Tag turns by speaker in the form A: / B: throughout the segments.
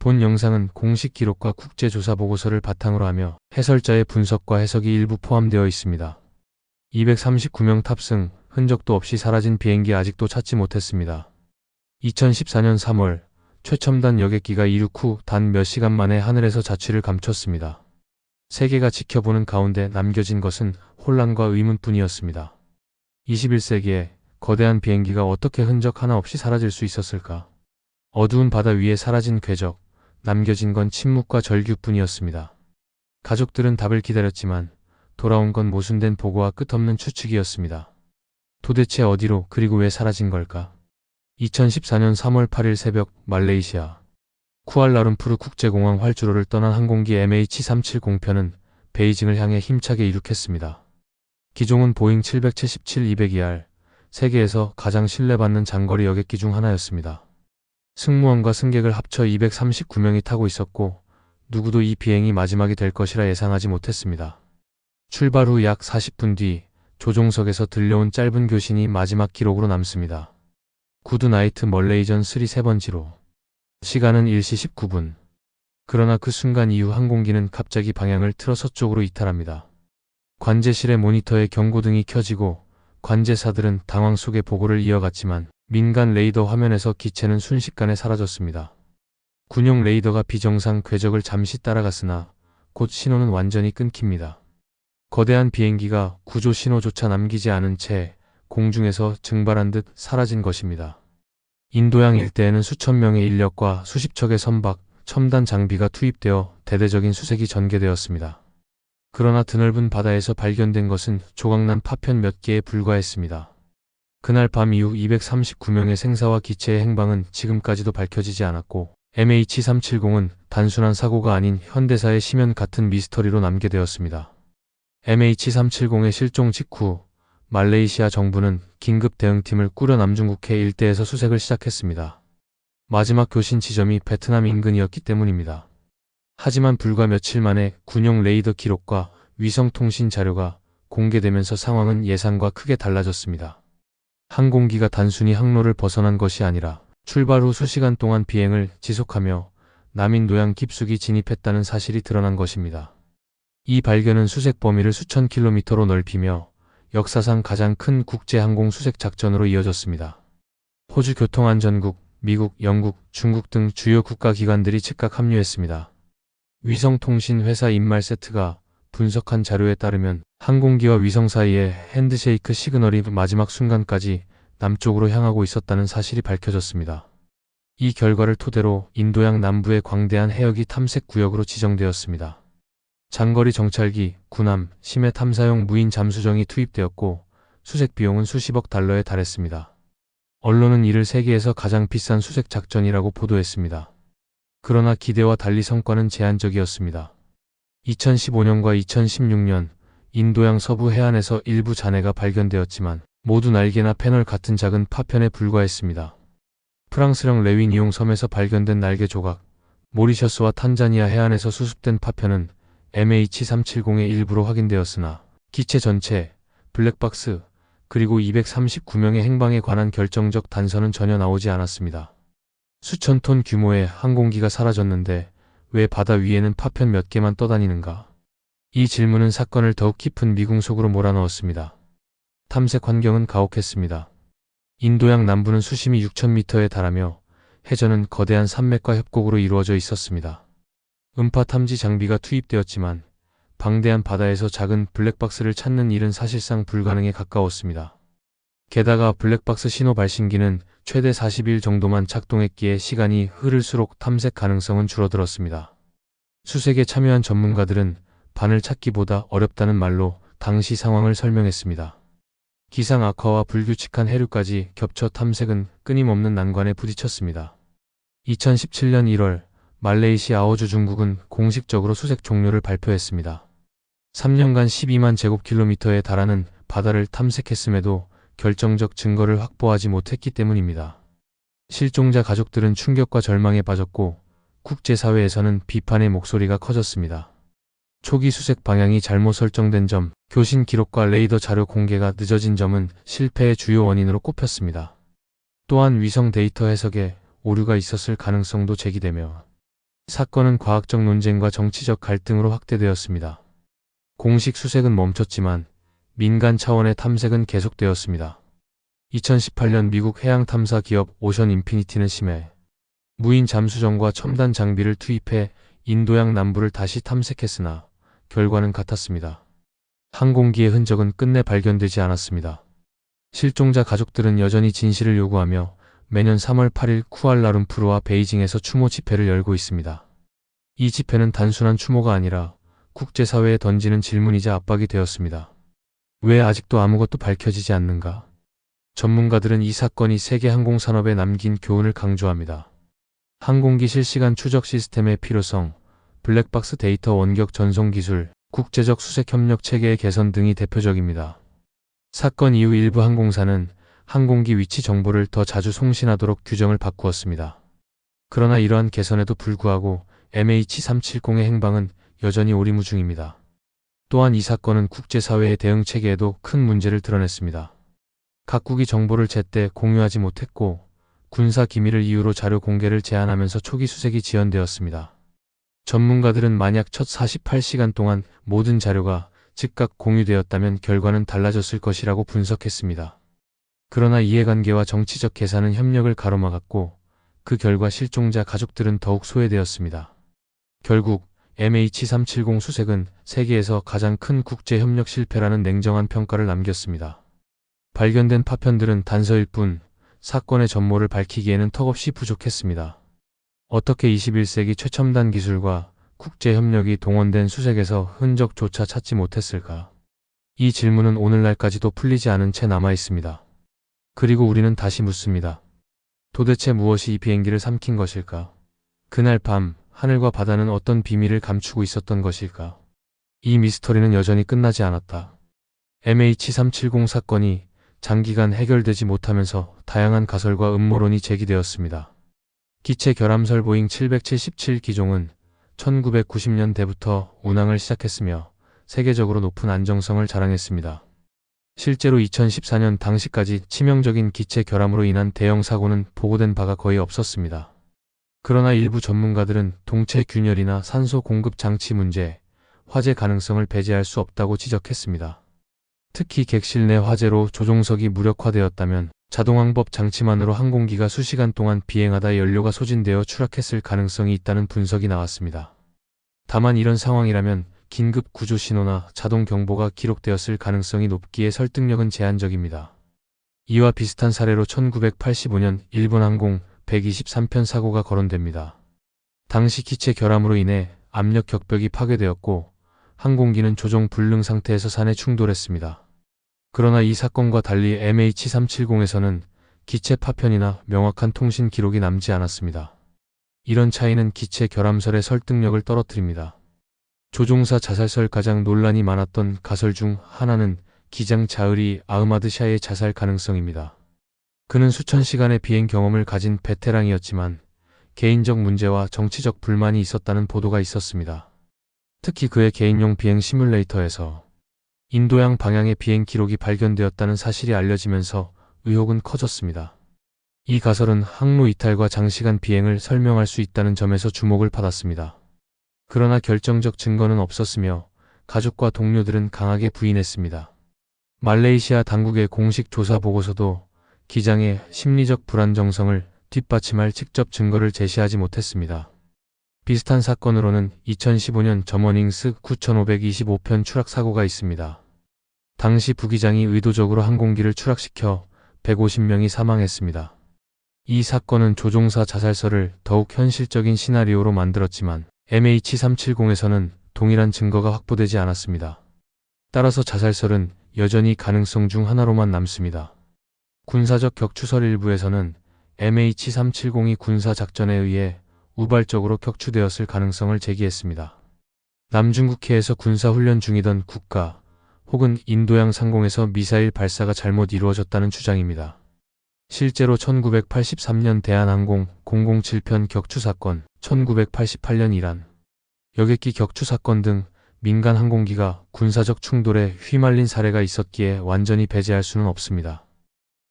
A: 본 영상은 공식 기록과 국제조사 보고서를 바탕으로 하며 해설자의 분석과 해석이 일부 포함되어 있습니다. 239명 탑승, 흔적도 없이 사라진 비행기 아직도 찾지 못했습니다. 2014년 3월 최첨단 여객기가 이륙 후 단 몇 시간 만에 하늘에서 자취를 감췄습니다. 세계가 지켜보는 가운데 남겨진 것은 혼란과 의문뿐이었습니다. 21세기에 거대한 비행기가 어떻게 흔적 하나 없이 사라질 수 있었을까? 어두운 바다 위에 사라진 궤적, 남겨진 건 침묵과 절규뿐이었습니다. 가족들은 답을 기다렸지만 돌아온 건 모순된 보고와 끝없는 추측이었습니다. 도대체 어디로 그리고 왜 사라진 걸까? 2014년 3월 8일 새벽 말레이시아 쿠알라룸푸르 국제공항 활주로를 떠난 항공기 MH370편은 베이징을 향해 힘차게 이륙했습니다. 기종은 보잉 777-200ER, 세계에서 가장 신뢰받는 장거리 여객기 중 하나였습니다. 승무원과 승객을 합쳐 239명이 타고 있었고 누구도 이 비행이 마지막이 될 것이라 예상하지 못했습니다. 출발 후 약 40분 뒤 조종석에서 들려온 짧은 교신이 마지막 기록으로 남습니다. 구드나이트 멀레이전 3 3번지로. 시간은 1시 19분. 그러나 그 순간 이후 항공기는 갑자기 방향을 틀어 서쪽으로 이탈합니다. 관제실의 모니터에 경고등이 켜지고 관제사들은 당황 속에 보고를 이어갔지만 민간 레이더 화면에서 기체는 순식간에 사라졌습니다. 군용 레이더가 비정상 궤적을 잠시 따라갔으나 곧 신호는 완전히 끊깁니다. 거대한 비행기가 구조 신호조차 남기지 않은 채 공중에서 증발한 듯 사라진 것입니다. 인도양 일대에는 수천 명의 인력과 수십 척의 선박, 첨단 장비가 투입되어 대대적인 수색이 전개되었습니다. 그러나 드넓은 바다에서 발견된 것은 조각난 파편 몇 개에 불과했습니다. 그날 밤 이후 239명의 생사와 기체의 행방은 지금까지도 밝혀지지 않았고 MH370은 단순한 사고가 아닌 현대사의 심연 같은 미스터리로 남게 되었습니다. MH370의 실종 직후 말레이시아 정부는 긴급 대응팀을 꾸려 남중국해 일대에서 수색을 시작했습니다. 마지막 교신 지점이 베트남 인근이었기 때문입니다. 하지만 불과 며칠 만에 군용 레이더 기록과 위성통신 자료가 공개되면서 상황은 예상과 크게 달라졌습니다. 항공기가 단순히 항로를 벗어난 것이 아니라 출발 후 수시간 동안 비행을 지속하며 남인도양 깊숙이 진입했다는 사실이 드러난 것입니다. 이 발견은 수색 범위를 수천 킬로미터로 넓히며 역사상 가장 큰 국제항공 수색 작전으로 이어졌습니다. 호주 교통안전국, 미국, 영국, 중국 등 주요 국가기관들이 즉각 합류했습니다. 위성통신 회사 인말세트가 분석한 자료에 따르면 항공기와 위성 사이에 핸드쉐이크 시그널이 마지막 순간까지 남쪽으로 향하고 있었다는 사실이 밝혀졌습니다. 이 결과를 토대로 인도양 남부의 광대한 해역이 탐색 구역으로 지정되었습니다. 장거리 정찰기, 군함, 심해 탐사용 무인 잠수정이 투입되었고 수색 비용은 수십억 달러에 달했습니다. 언론은 이를 세계에서 가장 비싼 수색 작전이라고 보도했습니다. 그러나 기대와 달리 성과는 제한적이었습니다. 2015년과 2016년 인도양 서부 해안에서 일부 잔해가 발견되었지만 모두 날개나 패널 같은 작은 파편에 불과했습니다. 프랑스령 레위니옹 섬에서 발견된 날개 조각, 모리셔스와 탄자니아 해안에서 수습된 파편은 MH370의 일부로 확인되었으나 기체 전체, 블랙박스, 그리고 239명의 행방에 관한 결정적 단서는 전혀 나오지 않았습니다. 수천 톤 규모의 항공기가 사라졌는데 왜 바다 위에는 파편 몇 개만 떠다니는가? 이 질문은 사건을 더욱 깊은 미궁 속으로 몰아넣었습니다. 탐색 환경은 가혹했습니다. 인도양 남부는 수심이 6,000m에 달하며 해저는 거대한 산맥과 협곡으로 이루어져 있었습니다. 음파 탐지 장비가 투입되었지만 방대한 바다에서 작은 블랙박스를 찾는 일은 사실상 불가능에 가까웠습니다. 게다가 블랙박스 신호 발신기는 최대 40일 정도만 작동했기에 시간이 흐를수록 탐색 가능성은 줄어들었습니다. 수색에 참여한 전문가들은 바늘 찾기보다 어렵다는 말로 당시 상황을 설명했습니다. 기상 악화와 불규칙한 해류까지 겹쳐 탐색은 끊임없는 난관에 부딪혔습니다. 2017년 1월 말레이시아 어주 중국은 공식적으로 수색 종료를 발표했습니다. 3년간 12만 제곱킬로미터에 달하는 바다를 탐색했음에도 결정적 증거를 확보하지 못했기 때문입니다. 실종자 가족들은 충격과 절망에 빠졌고 국제사회에서는 비판의 목소리가 커졌습니다. 초기 수색 방향이 잘못 설정된 점, 교신 기록과 레이더 자료 공개가 늦어진 점은 실패의 주요 원인으로 꼽혔습니다. 또한 위성 데이터 해석에 오류가 있었을 가능성도 제기되며 사건은 과학적 논쟁과 정치적 갈등으로 확대되었습니다. 공식 수색은 멈췄지만 민간 차원의 탐색은 계속되었습니다. 2018년 미국 해양 탐사 기업 오션 인피니티는 심해 무인 잠수정과 첨단 장비를 투입해 인도양 남부를 다시 탐색했으나 결과는 같았습니다. 항공기의 흔적은 끝내 발견되지 않았습니다. 실종자 가족들은 여전히 진실을 요구하며 매년 3월 8일 쿠알라룸푸르와 베이징에서 추모 집회를 열고 있습니다. 이 집회는 단순한 추모가 아니라 국제사회에 던지는 질문이자 압박이 되었습니다. 왜 아직도 아무것도 밝혀지지 않는가? 전문가들은 이 사건이 세계 항공산업에 남긴 교훈을 강조합니다. 항공기 실시간 추적 시스템의 필요성, 블랙박스 데이터 원격 전송 기술, 국제적 수색 협력 체계의 개선 등이 대표적입니다. 사건 이후 일부 항공사는 항공기 위치 정보를 더 자주 송신하도록 규정을 바꾸었습니다. 그러나 이러한 개선에도 불구하고 MH370의 행방은 여전히 오리무중입니다. 또한 이 사건은 국제사회의 대응 체계에도 큰 문제를 드러냈습니다. 각국이 정보를 제때 공유하지 못했고 군사 기밀을 이유로 자료 공개를 제한하면서 초기 수색이 지연되었습니다. 전문가들은 만약 첫 48시간 동안 모든 자료가 즉각 공유되었다면 결과는 달라졌을 것이라고 분석했습니다. 그러나 이해관계와 정치적 계산은 협력을 가로막았고 그 결과 실종자 가족들은 더욱 소외되었습니다. 결국 MH370 수색은 세계에서 가장 큰 국제협력 실패라는 냉정한 평가를 남겼습니다. 발견된 파편들은 단서일 뿐 사건의 전모를 밝히기에는 턱없이 부족했습니다. 어떻게 21세기 최첨단 기술과 국제협력이 동원된 수색에서 흔적조차 찾지 못했을까? 이 질문은 오늘날까지도 풀리지 않은 채 남아있습니다. 그리고 우리는 다시 묻습니다. 도대체 무엇이 이 비행기를 삼킨 것일까? 그날 밤 하늘과 바다는 어떤 비밀을 감추고 있었던 것일까? 이 미스터리는 여전히 끝나지 않았다. MH370 사건이 장기간 해결되지 못하면서 다양한 가설과 음모론이 제기되었습니다. 기체 결함설 보잉 777 기종은 1990년대부터 운항을 시작했으며 세계적으로 높은 안정성을 자랑했습니다. 실제로 2014년 당시까지 치명적인 기체 결함으로 인한 대형 사고는 보고된 바가 거의 없었습니다. 그러나 일부 전문가들은 동체 균열이나 산소 공급 장치 문제, 화재 가능성을 배제할 수 없다고 지적했습니다. 특히 객실 내 화재로 조종석이 무력화되었다면 자동항법 장치만으로 항공기가 수시간 동안 비행하다 연료가 소진되어 추락했을 가능성이 있다는 분석이 나왔습니다. 다만 이런 상황이라면 긴급 구조 신호나 자동 경보가 기록되었을 가능성이 높기에 설득력은 제한적입니다. 이와 비슷한 사례로 1985년 일본 항공 123편 사고가 거론됩니다. 당시 기체 결함으로 인해 압력 격벽이 파괴되었고 항공기는 조종 불능 상태에서 산에 충돌했습니다. 그러나 이 사건과 달리 MH370에서는 기체 파편이나 명확한 통신 기록이 남지 않았습니다. 이런 차이는 기체 결함설의 설득력을 떨어뜨립니다. 조종사 자살설 가장 논란이 많았던 가설 중 하나는 기장 자을이 아흐마드 샤의 자살 가능성입니다. 그는 수천 시간의 비행 경험을 가진 베테랑이었지만 개인적 문제와 정치적 불만이 있었다는 보도가 있었습니다. 특히 그의 개인용 비행 시뮬레이터에서 인도양 방향의 비행 기록이 발견되었다는 사실이 알려지면서 의혹은 커졌습니다. 이 가설은 항로 이탈과 장시간 비행을 설명할 수 있다는 점에서 주목을 받았습니다. 그러나 결정적 증거는 없었으며 가족과 동료들은 강하게 부인했습니다. 말레이시아 당국의 공식 조사 보고서도 기장의 심리적 불안정성을 뒷받침할 직접 증거를 제시하지 못했습니다. 비슷한 사건으로는 2015년 저머닝스 9525편 추락 사고가 있습니다. 당시 부기장이 의도적으로 항공기를 추락시켜 150명이 사망했습니다. 이 사건은 조종사 자살설을 더욱 현실적인 시나리오로 만들었지만 MH370에서는 동일한 증거가 확보되지 않았습니다. 따라서 자살설은 여전히 가능성 중 하나로만 남습니다. 군사적 격추설 일부에서는 MH370이 군사 작전에 의해 우발적으로 격추되었을 가능성을 제기했습니다. 남중국해에서 군사훈련 중이던 국가 혹은 인도양 상공에서 미사일 발사가 잘못 이루어졌다는 주장입니다. 실제로 1983년 대한항공 007편 격추 사건, 1988년 이란 여객기 격추 사건 등 민간 항공기가 군사적 충돌에 휘말린 사례가 있었기에 완전히 배제할 수는 없습니다.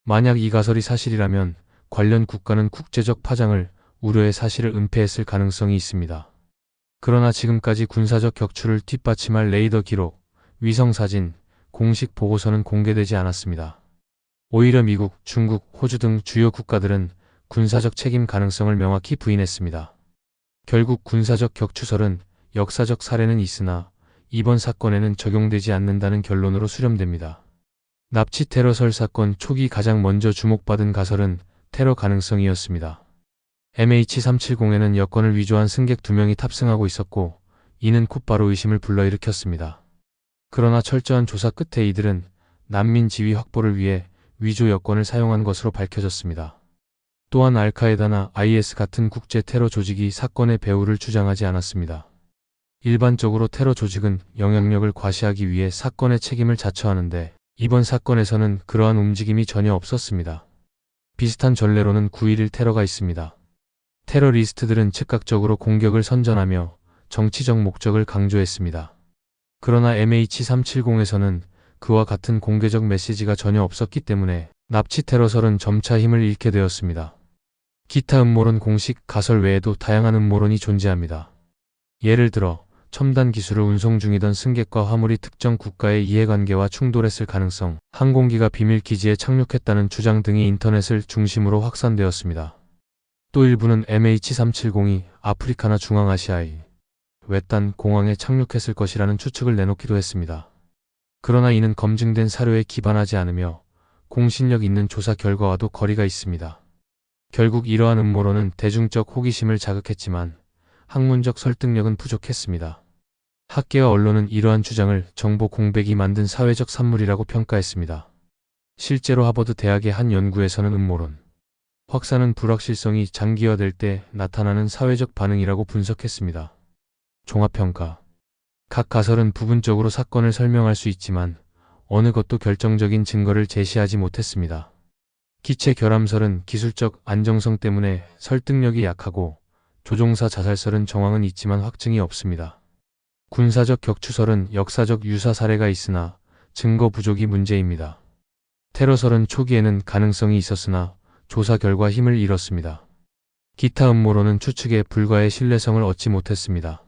A: 만약 이 가설이 사실이라면 관련 국가는 국제적 파장을 우려의 사실을 은폐했을 가능성이 있습니다. 그러나 지금까지 군사적 격추를 뒷받침할 레이더 기록, 위성사진, 공식 보고서는 공개되지 않았습니다. 오히려 미국, 중국, 호주 등 주요 국가들은 군사적 책임 가능성을 명확히 부인했습니다. 결국 군사적 격추설은 역사적 사례는 있으나 이번 사건에는 적용되지 않는다는 결론으로 수렴됩니다. 납치 테러설 사건 초기 가장 먼저 주목받은 가설은 테러 가능성이었습니다. MH370에는 여권을 위조한 승객 2명이 탑승하고 있었고 이는 곧바로 의심을 불러일으켰습니다. 그러나 철저한 조사 끝에 이들은 난민 지위 확보를 위해 위조 여권을 사용한 것으로 밝혀졌습니다. 또한 알카에다나 IS 같은 국제 테러 조직이 사건의 배후를 주장하지 않았습니다. 일반적으로 테러 조직은 영향력을 과시하기 위해 사건의 책임을 자처하는데 이번 사건에서는 그러한 움직임이 전혀 없었습니다. 비슷한 전례로는 9.11 테러가 있습니다. 테러리스트들은 즉각적으로 공격을 선전하며 정치적 목적을 강조했습니다. 그러나 MH370에서는 그와 같은 공개적 메시지가 전혀 없었기 때문에 납치 테러설은 점차 힘을 잃게 되었습니다. 기타 음모론 공식 가설 외에도 다양한 음모론이 존재합니다. 예를 들어 첨단 기술을 운송 중이던 승객과 화물이 특정 국가의 이해관계와 충돌했을 가능성, 항공기가 비밀 기지에 착륙했다는 주장 등이 인터넷을 중심으로 확산되었습니다. 또 일부는 MH370이 아프리카나 중앙아시아의 외딴 공항에 착륙했을 것이라는 추측을 내놓기도 했습니다. 그러나 이는 검증된 사료에 기반하지 않으며 공신력 있는 조사 결과와도 거리가 있습니다. 결국 이러한 음모론은 대중적 호기심을 자극했지만 학문적 설득력은 부족했습니다. 학계와 언론은 이러한 주장을 정보 공백이 만든 사회적 산물이라고 평가했습니다. 실제로 하버드 대학의 한 연구에서는 음모론 확산은 불확실성이 장기화될 때 나타나는 사회적 반응이라고 분석했습니다. 종합평가. 각 가설은 부분적으로 사건을 설명할 수 있지만 어느 것도 결정적인 증거를 제시하지 못했습니다. 기체 결함설은 기술적 안정성 때문에 설득력이 약하고 조종사 자살설은 정황은 있지만 확증이 없습니다. 군사적 격추설은 역사적 유사 사례가 있으나 증거 부족이 문제입니다. 테러설은 초기에는 가능성이 있었으나 조사 결과 힘을 잃었습니다. 기타 음모론은 추측에 불과의 신뢰성을 얻지 못했습니다.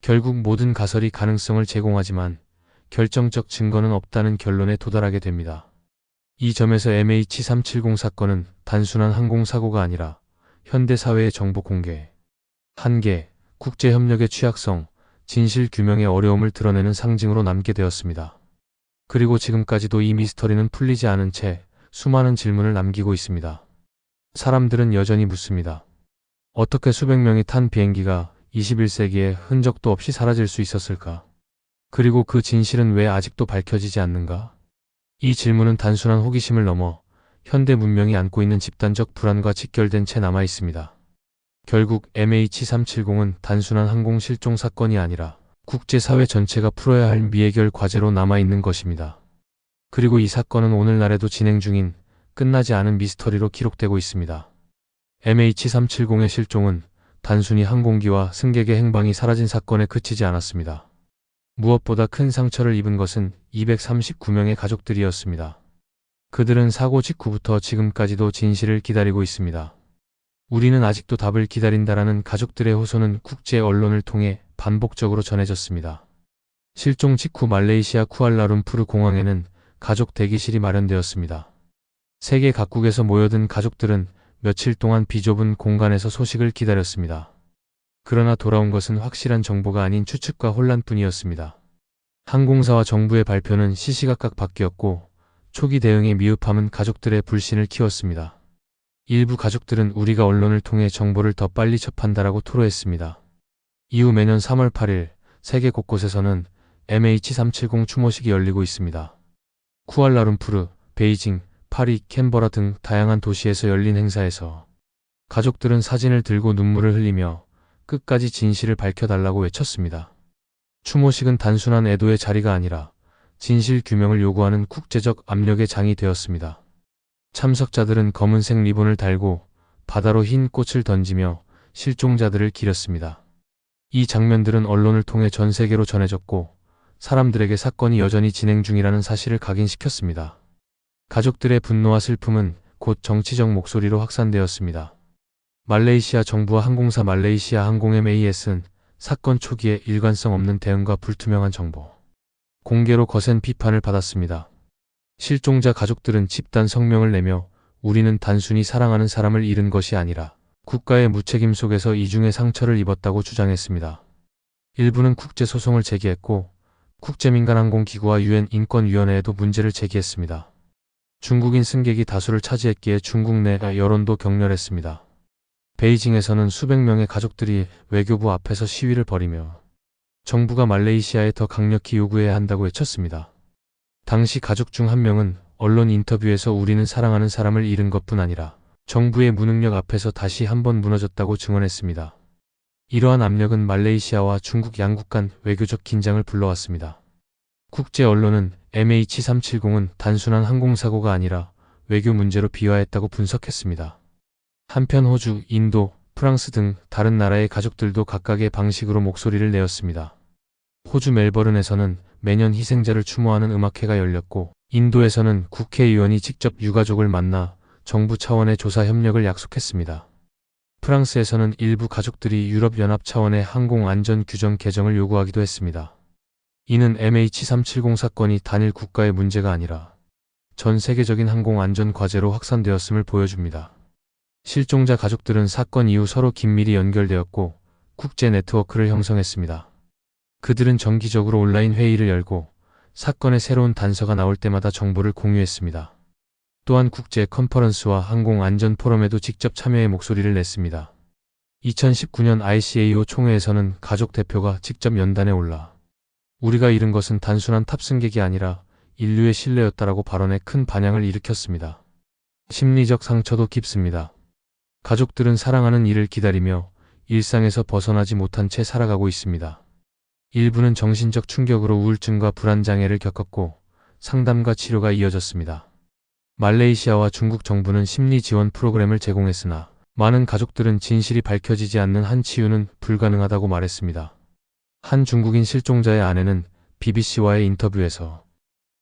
A: 결국 모든 가설이 가능성을 제공하지만 결정적 증거는 없다는 결론에 도달하게 됩니다. 이 점에서 MH370 사건은 단순한 항공사고가 아니라 현대사회의 정보 공개, 한계, 국제협력의 취약성, 진실규명의 어려움을 드러내는 상징으로 남게 되었습니다. 그리고 지금까지도 이 미스터리는 풀리지 않은 채 수많은 질문을 남기고 있습니다. 사람들은 여전히 묻습니다. 어떻게 수백 명이 탄 비행기가 21세기에 흔적도 없이 사라질 수 있었을까? 그리고 그 진실은 왜 아직도 밝혀지지 않는가? 이 질문은 단순한 호기심을 넘어 현대 문명이 안고 있는 집단적 불안과 직결된 채 남아 있습니다. 결국 MH370은 단순한 항공 실종 사건이 아니라 국제사회 전체가 풀어야 할 미해결 과제로 남아있는 것입니다. 그리고 이 사건은 오늘날에도 진행 중인 끝나지 않은 미스터리로 기록되고 있습니다. MH370의 실종은 단순히 항공기와 승객의 행방이 사라진 사건에 그치지 않았습니다. 무엇보다 큰 상처를 입은 것은 239명의 가족들이었습니다. 그들은 사고 직후부터 지금까지도 진실을 기다리고 있습니다. 우리는 아직도 답을 기다린다라는 가족들의 호소는 국제 언론을 통해 반복적으로 전해졌습니다. 실종 직후 말레이시아 쿠알라룸푸르 공항에는 가족 대기실이 마련되었습니다. 세계 각국에서 모여든 가족들은 며칠 동안 비좁은 공간에서 소식을 기다렸습니다. 그러나 돌아온 것은 확실한 정보가 아닌 추측과 혼란뿐이었습니다. 항공사와 정부의 발표는 시시각각 바뀌었고 초기 대응의 미흡함은 가족들의 불신을 키웠습니다. 일부 가족들은 우리가 언론을 통해 정보를 더 빨리 접한다라고 토로했습니다. 이후 매년 3월 8일 세계 곳곳에서는 MH370 추모식이 열리고 있습니다. 쿠알라룸푸르, 베이징, 파리, 캔버라 등 다양한 도시에서 열린 행사에서 가족들은 사진을 들고 눈물을 흘리며 끝까지 진실을 밝혀달라고 외쳤습니다. 추모식은 단순한 애도의 자리가 아니라 진실 규명을 요구하는 국제적 압력의 장이 되었습니다. 참석자들은 검은색 리본을 달고 바다로 흰 꽃을 던지며 실종자들을 기렸습니다. 이 장면들은 언론을 통해 전 세계로 전해졌고 사람들에게 사건이 여전히 진행 중이라는 사실을 각인시켰습니다. 가족들의 분노와 슬픔은 곧 정치적 목소리로 확산되었습니다. 말레이시아 정부와 항공사 말레이시아 항공 MAS는 사건 초기에 일관성 없는 대응과 불투명한 정보 공개로 거센 비판을 받았습니다. 실종자 가족들은 집단 성명을 내며 우리는 단순히 사랑하는 사람을 잃은 것이 아니라 국가의 무책임 속에서 이중의 상처를 입었다고 주장했습니다. 일부는 국제소송을 제기했고 국제민간항공기구와 UN 인권위원회에도 문제를 제기했습니다. 중국인 승객이 다수를 차지했기에 중국 내 여론도 격렬했습니다. 베이징에서는 수백 명의 가족들이 외교부 앞에서 시위를 벌이며 정부가 말레이시아에 더 강력히 요구해야 한다고 외쳤습니다. 당시 가족 중 한 명은 언론 인터뷰에서 우리는 사랑하는 사람을 잃은 것뿐 아니라 정부의 무능력 앞에서 다시 한번 무너졌다고 증언했습니다. 이러한 압력은 말레이시아와 중국 양국 간 외교적 긴장을 불러왔습니다. 국제 언론은 MH370은 단순한 항공사고가 아니라 외교 문제로 비화했다고 분석했습니다. 한편 호주, 인도, 프랑스 등 다른 나라의 가족들도 각각의 방식으로 목소리를 내었습니다. 호주 멜버른에서는 매년 희생자를 추모하는 음악회가 열렸고 인도에서는 국회의원이 직접 유가족을 만나 정부 차원의 조사 협력을 약속했습니다. 프랑스에서는 일부 가족들이 유럽연합 차원의 항공안전 규정 개정을 요구하기도 했습니다. 이는 MH370 사건이 단일 국가의 문제가 아니라 전 세계적인 항공안전 과제로 확산되었음을 보여줍니다. 실종자 가족들은 사건 이후 서로 긴밀히 연결되었고 국제 네트워크를 형성했습니다. 그들은 정기적으로 온라인 회의를 열고 사건의 새로운 단서가 나올 때마다 정보를 공유했습니다. 또한 국제 컨퍼런스와 항공안전 포럼에도 직접 참여해 목소리를 냈습니다. 2019년 ICAO 총회에서는 가족 대표가 직접 연단에 올라 우리가 잃은 것은 단순한 탑승객이 아니라 인류의 신뢰였다라고 발언해 큰 반향을 일으켰습니다. 심리적 상처도 깊습니다. 가족들은 사랑하는 이를 기다리며 일상에서 벗어나지 못한 채 살아가고 있습니다. 일부는 정신적 충격으로 우울증과 불안장애를 겪었고 상담과 치료가 이어졌습니다. 말레이시아와 중국 정부는 심리 지원 프로그램을 제공했으나 많은 가족들은 진실이 밝혀지지 않는 한 치유는 불가능하다고 말했습니다. 한 중국인 실종자의 아내는 BBC와의 인터뷰에서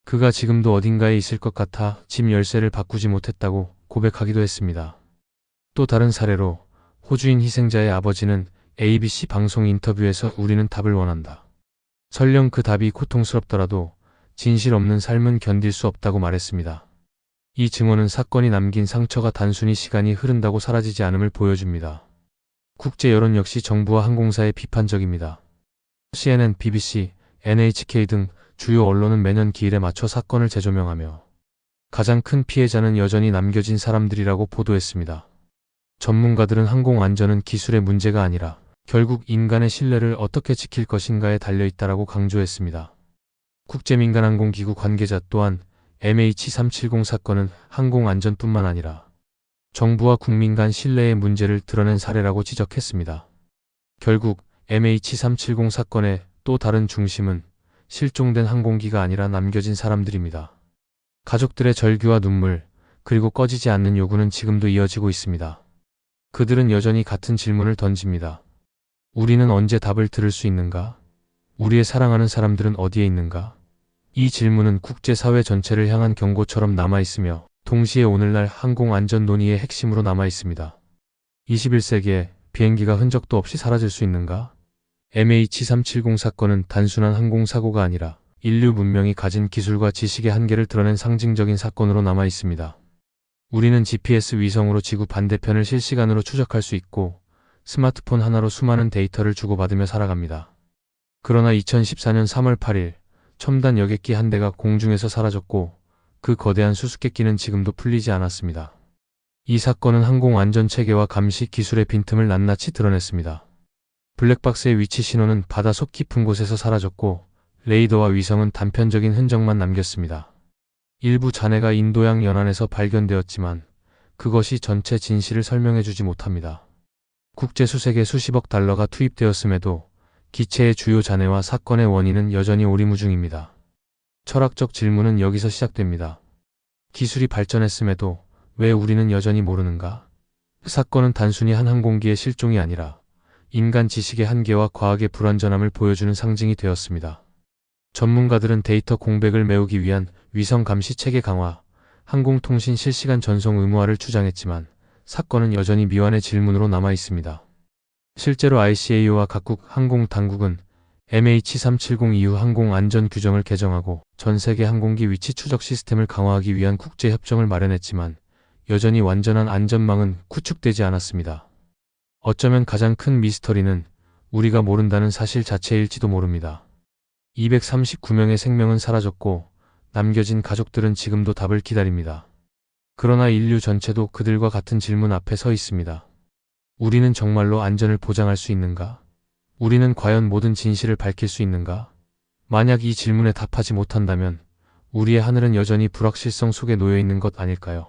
A: 그가 지금도 어딘가에 있을 것 같아 집 열쇠를 바꾸지 못했다고 고백하기도 했습니다. 또 다른 사례로 호주인 희생자의 아버지는 ABC 방송 인터뷰에서 우리는 답을 원한다. 설령 그 답이 고통스럽더라도 진실 없는 삶은 견딜 수 없다고 말했습니다. 이 증언은 사건이 남긴 상처가 단순히 시간이 흐른다고 사라지지 않음을 보여줍니다. 국제 여론 역시 정부와 항공사에 비판적입니다. CNN, BBC, NHK 등 주요 언론은 매년 기일에 맞춰 사건을 재조명하며 가장 큰 피해자는 여전히 남겨진 사람들이라고 보도했습니다. 전문가들은 항공 안전은 기술의 문제가 아니라 결국 인간의 신뢰를 어떻게 지킬 것인가에 달려있다라고 강조했습니다. 국제민간항공기구 관계자 또한 MH370 사건은 항공안전뿐만 아니라 정부와 국민 간 신뢰의 문제를 드러낸 사례라고 지적했습니다. 결국 MH370 사건의 또 다른 중심은 실종된 항공기가 아니라 남겨진 사람들입니다. 가족들의 절규와 눈물, 그리고 꺼지지 않는 요구는 지금도 이어지고 있습니다. 그들은 여전히 같은 질문을 던집니다. 우리는 언제 답을 들을 수 있는가? 우리의 사랑하는 사람들은 어디에 있는가? 이 질문은 국제사회 전체를 향한 경고처럼 남아있으며 동시에 오늘날 항공안전 논의의 핵심으로 남아있습니다. 21세기에 비행기가 흔적도 없이 사라질 수 있는가? MH370 사건은 단순한 항공사고가 아니라 인류 문명이 가진 기술과 지식의 한계를 드러낸 상징적인 사건으로 남아있습니다. 우리는 GPS 위성으로 지구 반대편을 실시간으로 추적할 수 있고 스마트폰 하나로 수많은 데이터를 주고받으며 살아갑니다. 그러나 2014년 3월 8일 첨단 여객기 한 대가 공중에서 사라졌고 그 거대한 수수께끼는 지금도 풀리지 않았습니다. 이 사건은 항공안전체계와 감시 기술의 빈틈을 낱낱이 드러냈습니다. 블랙박스의 위치 신호는 바다 속 깊은 곳에서 사라졌고 레이더와 위성은 단편적인 흔적만 남겼습니다. 일부 잔해가 인도양 연안에서 발견되었지만 그것이 전체 진실을 설명해주지 못합니다. 국제수색에 수십억 달러가 투입되었음에도 기체의 주요 잔해와 사건의 원인은 여전히 오리무중입니다. 철학적 질문은 여기서 시작됩니다. 기술이 발전했음에도 왜 우리는 여전히 모르는가? 사건은 단순히 한 항공기의 실종이 아니라 인간 지식의 한계와 과학의 불완전함을 보여주는 상징이 되었습니다. 전문가들은 데이터 공백을 메우기 위한 위성 감시 체계 강화, 항공통신 실시간 전송 의무화를 주장했지만 사건은 여전히 미완의 질문으로 남아 있습니다. 실제로 ICAO와 각국 항공 당국은 MH370 이후 항공 안전 규정을 개정하고 전 세계 항공기 위치 추적 시스템을 강화하기 위한 국제 협정을 마련했지만 여전히 완전한 안전망은 구축되지 않았습니다. 어쩌면 가장 큰 미스터리는 우리가 모른다는 사실 자체일지도 모릅니다. 239명의 생명은 사라졌고 남겨진 가족들은 지금도 답을 기다립니다. 그러나 인류 전체도 그들과 같은 질문 앞에 서 있습니다. 우리는 정말로 안전을 보장할 수 있는가? 우리는 과연 모든 진실을 밝힐 수 있는가? 만약 이 질문에 답하지 못한다면 우리의 하늘은 여전히 불확실성 속에 놓여 있는 것 아닐까요?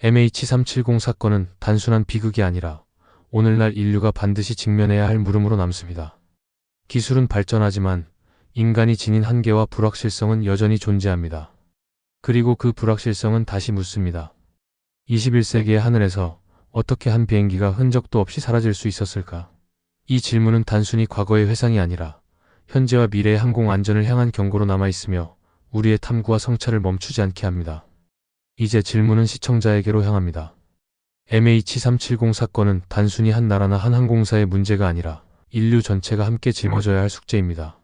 A: MH370 사건은 단순한 비극이 아니라 오늘날 인류가 반드시 직면해야 할 물음으로 남습니다. 기술은 발전하지만 인간이 지닌 한계와 불확실성은 여전히 존재합니다. 그리고 그 불확실성은 다시 묻습니다. 21세기의 하늘에서 어떻게 한 비행기가 흔적도 없이 사라질 수 있었을까? 이 질문은 단순히 과거의 회상이 아니라 현재와 미래의 항공 안전을 향한 경고로 남아있으며 우리의 탐구와 성찰을 멈추지 않게 합니다. 이제 질문은 시청자에게로 향합니다. MH370 사건은 단순히 한 나라나 한 항공사의 문제가 아니라 인류 전체가 함께 짊어져야 할 숙제입니다.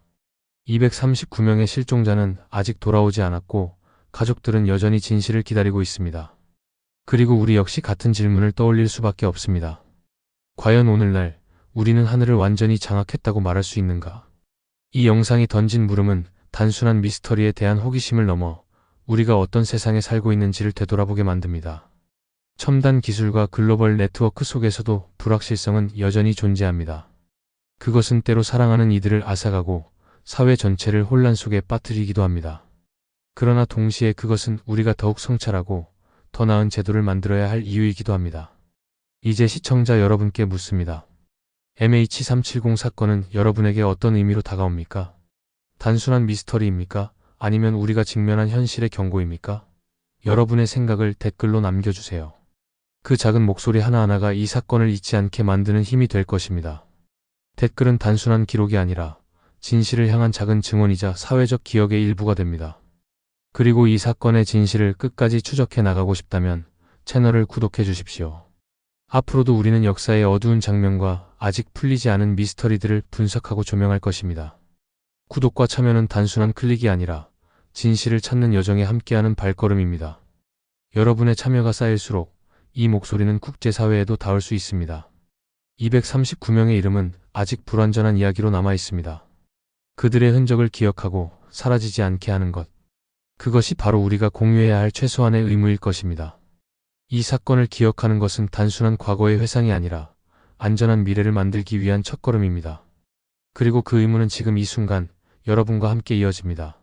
A: 239명의 실종자는 아직 돌아오지 않았고 가족들은 여전히 진실을 기다리고 있습니다. 그리고 우리 역시 같은 질문을 떠올릴 수밖에 없습니다. 과연 오늘날 우리는 하늘을 완전히 장악했다고 말할 수 있는가? 이 영상이 던진 물음은 단순한 미스터리에 대한 호기심을 넘어 우리가 어떤 세상에 살고 있는지를 되돌아보게 만듭니다. 첨단 기술과 글로벌 네트워크 속에서도 불확실성은 여전히 존재합니다. 그것은 때로 사랑하는 이들을 앗아가고 사회 전체를 혼란 속에 빠뜨리기도 합니다. 그러나 동시에 그것은 우리가 더욱 성찰하고 더 나은 제도를 만들어야 할 이유이기도 합니다. 이제 시청자 여러분께 묻습니다. MH370 사건은 여러분에게 어떤 의미로 다가옵니까? 단순한 미스터리입니까? 아니면 우리가 직면한 현실의 경고입니까? 여러분의 생각을 댓글로 남겨주세요. 그 작은 목소리 하나하나가 이 사건을 잊지 않게 만드는 힘이 될 것입니다. 댓글은 단순한 기록이 아니라 진실을 향한 작은 증언이자 사회적 기억의 일부가 됩니다. 그리고 이 사건의 진실을 끝까지 추적해 나가고 싶다면 채널을 구독해 주십시오. 앞으로도 우리는 역사의 어두운 장면과 아직 풀리지 않은 미스터리들을 분석하고 조명할 것입니다. 구독과 참여는 단순한 클릭이 아니라 진실을 찾는 여정에 함께하는 발걸음입니다. 여러분의 참여가 쌓일수록 이 목소리는 국제사회에도 닿을 수 있습니다. 239명의 이름은 아직 불완전한 이야기로 남아 있습니다. 그들의 흔적을 기억하고 사라지지 않게 하는 것. 그것이 바로 우리가 공유해야 할 최소한의 의무일 것입니다. 이 사건을 기억하는 것은 단순한 과거의 회상이 아니라 안전한 미래를 만들기 위한 첫걸음입니다. 그리고 그 의무는 지금 이 순간 여러분과 함께 이어집니다.